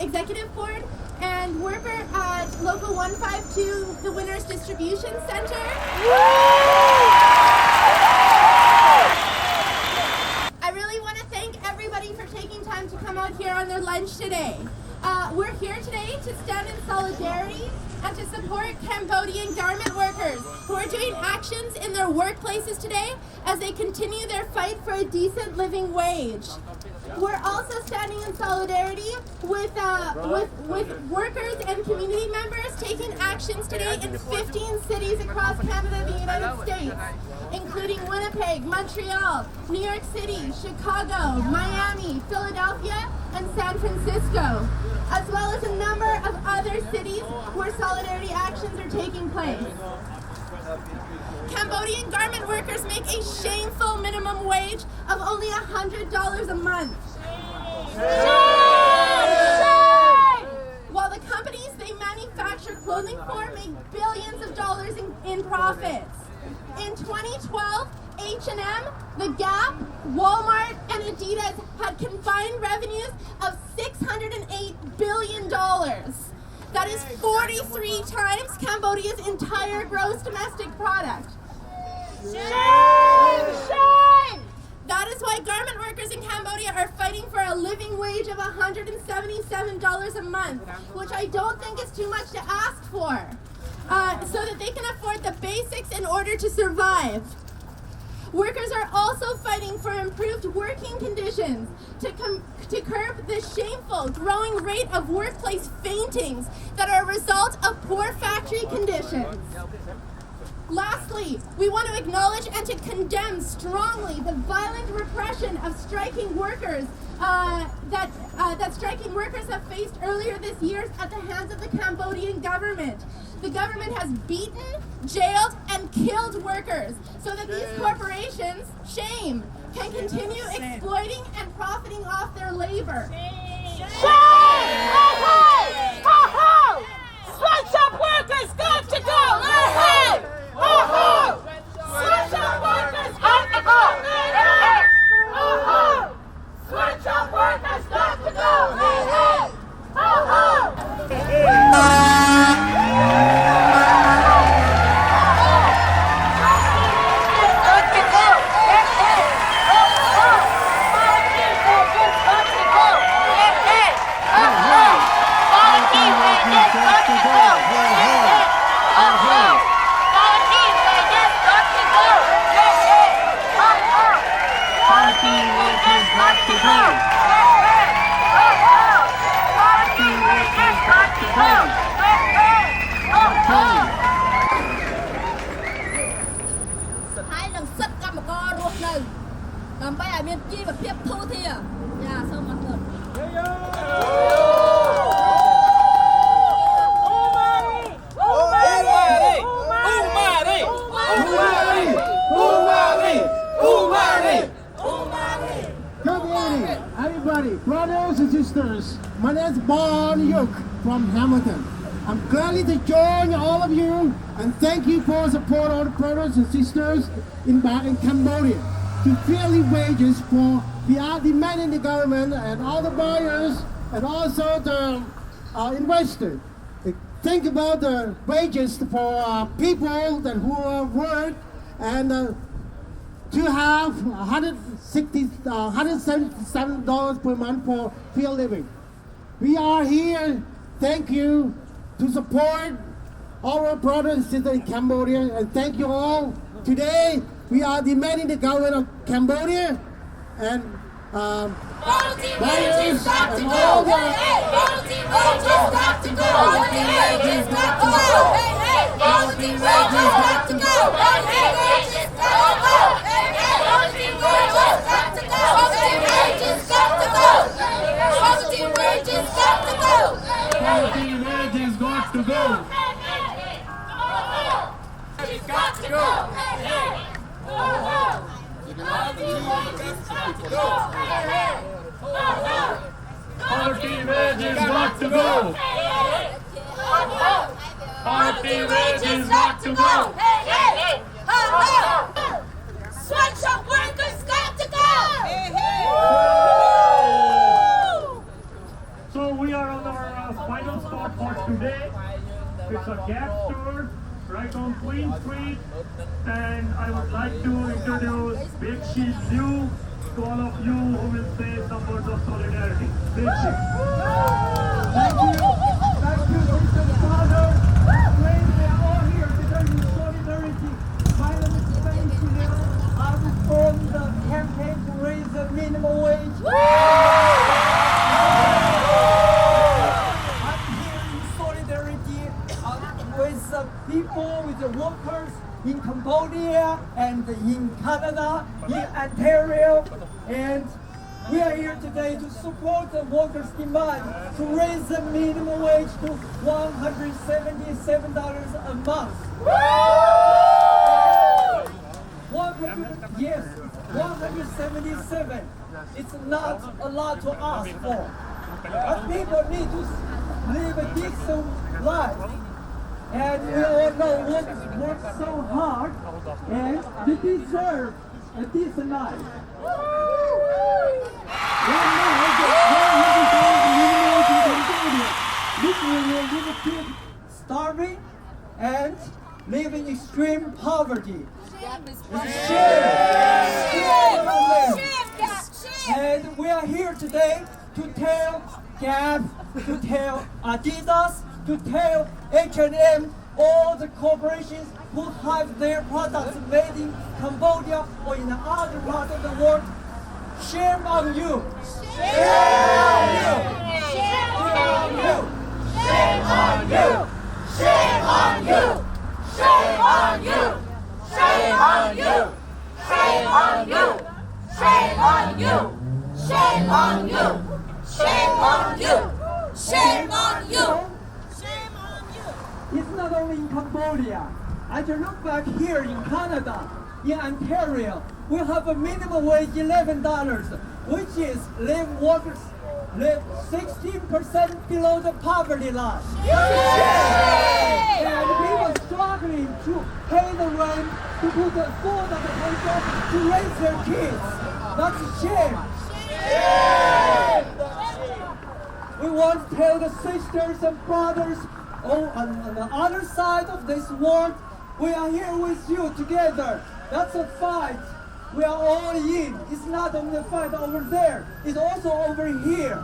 executive board and worker at Local 152, the Winners Distribution Center. I really want to thank everybody for taking time to come out here on their lunch today. We're here today to stand in solidarity and to support Cambodian garment workers who are doing actions in their workplaces today as they continue their fight for a decent living wage. We're also standing in solidarity with workers and community members taking actions today in 15 cities across Canada and the United States, including Winnipeg, Montreal, New York City, Chicago, Miami, Philadelphia, and San Francisco, as well as a number of other cities where solidarity actions are taking place. Cambodian garment workers make a shameful minimum wage of only $100 a month. While the companies they manufacture clothing for make billions of dollars in profits. In 2012, H&M, The Gap, Walmart, and Adidas had combined revenues of $608 billion. That is 43 times Cambodia's entire gross domestic product. Shame! Shame! That is why garment workers in Cambodia are fighting for a living wage of $177 a month, which I don't think is too much to ask for, so that they can afford the basics in order to survive. Workers are also fighting for improved working conditions to curb the shameful growing rate of workplace faintings that are a result of poor factory conditions. Lastly, we want to acknowledge and to condemn strongly the violent repression of striking workers that striking workers have faced earlier this year at the hands of the Cambodian government. The government has beaten, jailed, and killed workers so that these corporations, shame, can continue exploiting and profiting off their labor. Shame! Ho-ho! Sweatshop workers got to go! Hey! Ho-ho! Sweatshop workers got to go! Hey! Ho-ho! Sweatshop workers got to go! Hey! Ho-ho! Brothers and sisters, my name is from Hamilton. I'm glad to join all of you and thank you for support all the brothers and sisters in Cambodia to fairly wages for we are demanding the government and all the buyers and also the investors. Think about the wages for people that who work and to have $177 per month for fair living. We are here, thank you, to support all our brothers and sisters in Cambodia, and thank you all. Today, we are demanding the government of Cambodia and quality wages got to go! Quality wages got to go! Quality wages got to go! Quality wages got to go! Quality wages got to go! Quality wages got to go! Quality wages got to go! Quality wages got to go! Quality wages got to go! It's got to go! Quality wages got to go! Quality wages got to go! Quality wages got to go! Sweatshop workers got to go! right on Queen Street, and I would like to introduce Big Sheep Liu to all of you who will say some words of solidarity. Big Sheep. Thank you, Mr. Father. Friends, we are all here today in solidarity. My name is Benji Liu. I'm from the campaign to raise the minimum wage. I'm here in solidarity with the people, with the workers in Cambodia and in Canada, in Ontario, and we are here today to support the workers' demand to raise the minimum wage to $177 a month. Yes, 177. It's not a lot to ask for. But people need to live a decent life. And we all know workers work so hard and they deserve a decent life. This will leave kids starving and live in extreme poverty. And we are here today to tell Gap, to tell Adidas, to tell H&M, all the corporations who have their products made in Cambodia or in other parts of the world. Shame on you! Shame on you! Shame on you! Shame on you! Shame on you! Shame on you! Shame on you! Shame on you! Shame on you! Shame on you! Shame on you! Shame on you! It's not only in Cambodia. I can look back here in Canada, in Ontario, we have a minimum wage $11, which is workers live 16% below the poverty line. And we were struggling to pay the rent, to put the food on the table, to raise their kids. That's a shame. We want to tell the sisters and brothers on the other side of this world, we are here with you together. That's a fight. We are all in. It's not only a fight over there, it's also over here.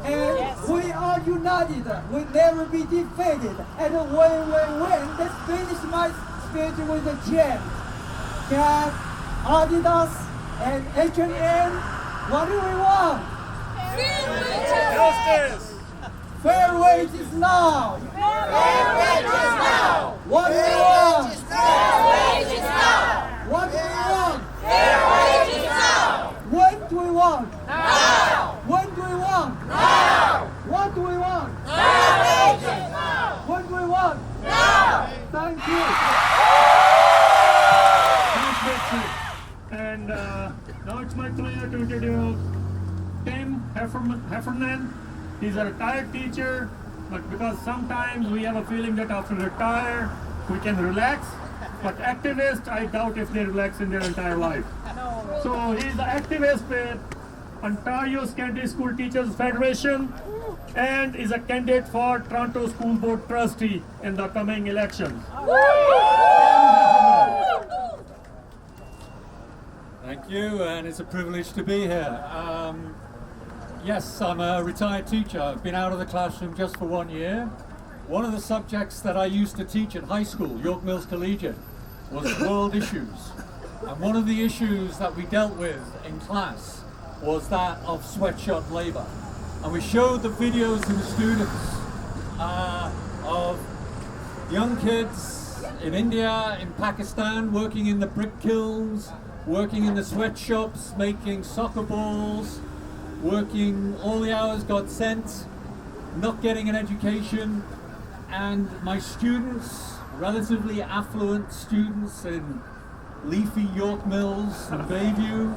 And we are united. We'll never be defeated. And when, let's finish my speech with a chant. Gap, Adidas, and H&M, what do we want? Justice! Fair wages now! Fair wages now! What do we want? Fair wages now! What do we want? Fair wages now! When do we want? Now! When do we want? Now! What do we want? Fair wages now! When do we want? Now! Thank you. Thanks, Betsy. And now it's my pleasure to introduce Tim Heffernan. He's a retired teacher, but because sometimes we have a feeling that after retire, we can relax. But activists, I doubt if they relax in their entire life. So he's the activist with Ontario Secondary School Teachers Federation and is a candidate for Toronto School Board Trustee in the coming elections. Thank you, and it's a privilege to be here. Yes, I'm a retired teacher. I've been out of the classroom just for 1 year. One of the subjects that I used to teach at high school, York Mills Collegiate, was world issues. And one of the issues that we dealt with in class was that of sweatshop labor. And we showed the videos to the students of young kids in India, in Pakistan, working in the brick kilns, working in the sweatshops, making soccer balls, working all the hours God sent, not getting an education, and my students, relatively affluent students in leafy York Mills and Bayview,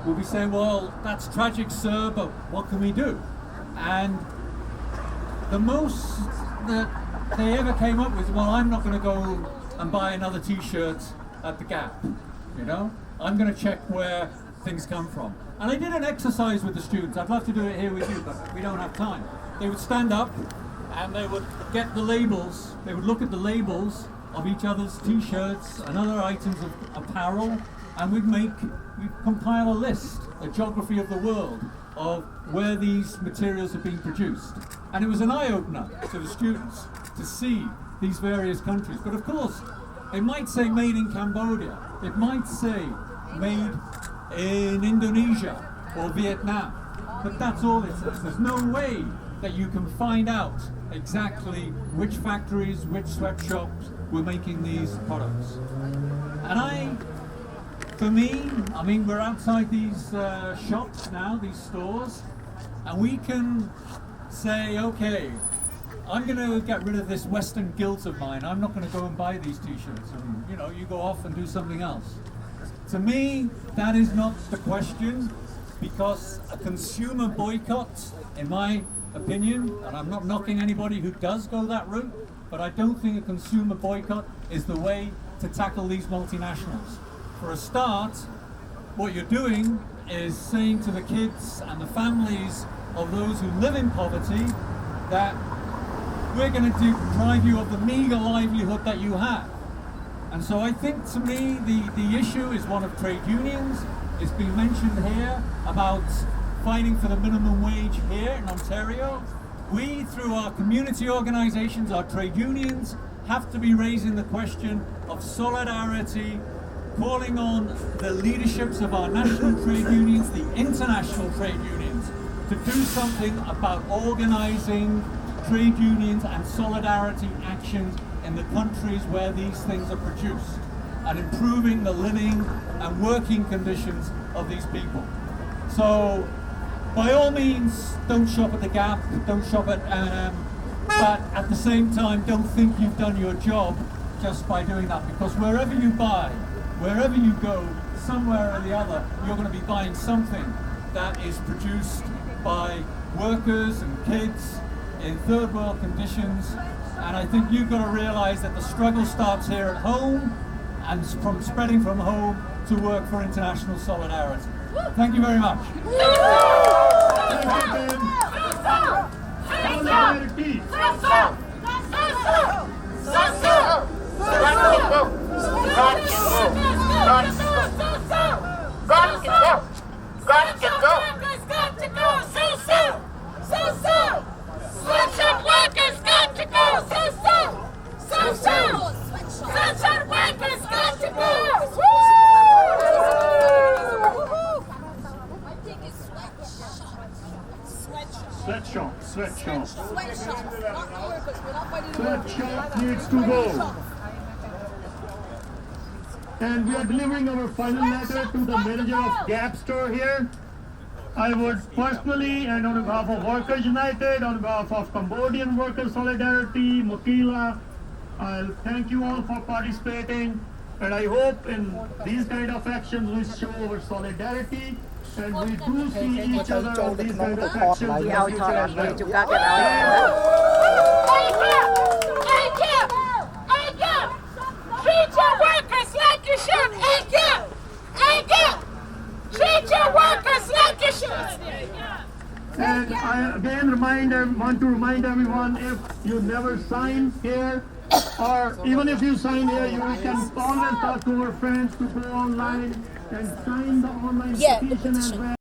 will be saying, well, that's tragic, sir, but what can we do? And the most that they ever came up with, well, I'm not going to go and buy another t-shirt at the Gap, you know? I'm going to check where things come from. And I did an exercise with the students. I'd love to do it here with you, but we don't have time. They would stand up and they would get the labels. They would look at the labels of each other's t-shirts and other items of apparel, and we compile a list, a geography of the world of where these materials are being produced. And it was an eye-opener to the students to see these various countries. But of course, it might say made in Cambodia, it might say made in Indonesia or Vietnam, but that's all it says. There's no way that you can find out exactly which factories, which sweatshops were making these products. And for me, I mean, we're outside these shops now, these stores, and we can say, okay, I'm going to get rid of this Western guilt of mine. I'm not going to go and buy these t-shirts, and you go off and do something else. To me, that is not the question, because a consumer boycott, in my opinion, and I'm not knocking anybody who does go that route, but I don't think a consumer boycott is the way to tackle these multinationals. For a start, what you're doing is saying to the kids and the families of those who live in poverty that we're going to deprive you of the meager livelihood that you have. And so I think, to me, the issue is one of trade unions. It's been mentioned here about fighting for the minimum wage here in Ontario. We, through our community organizations, our trade unions, have to be raising the question of solidarity, calling on the leaderships of our national trade unions, the international trade unions, to do something about organizing trade unions and solidarity actions in the countries where these things are produced, and improving the living and working conditions of these people. So, by all means, don't shop at the Gap, don't shop at but at the same time, don't think you've done your job just by doing that, because wherever you buy, wherever you go, somewhere or the other, you're going to be buying something that is produced by workers and kids in third world conditions. And I think you've got to realize that the struggle starts here at home, and from spreading from home to work for international solidarity. Thank you very much. Solidarity. Sweatshop workers got to go! Sweatshop workers got to go! Sweatshop. Not workers. We're not fighting the Sweatshop needs to go. And we are delivering our final letter to the manager of Gap store here. I would personally, and on behalf of Workers United, on behalf of Cambodian Workers Solidarity, Mokila, I'll thank you all for participating, and I hope in these kind of actions we show our solidarity, and we do see each other on these kind of actions in the future as well. Treat your workers like you should! Treat your workers like you should! And I again want to remind everyone, if you never sign here, or even if you sign here, you can always talk to our friends to go online and sign the online petition as well.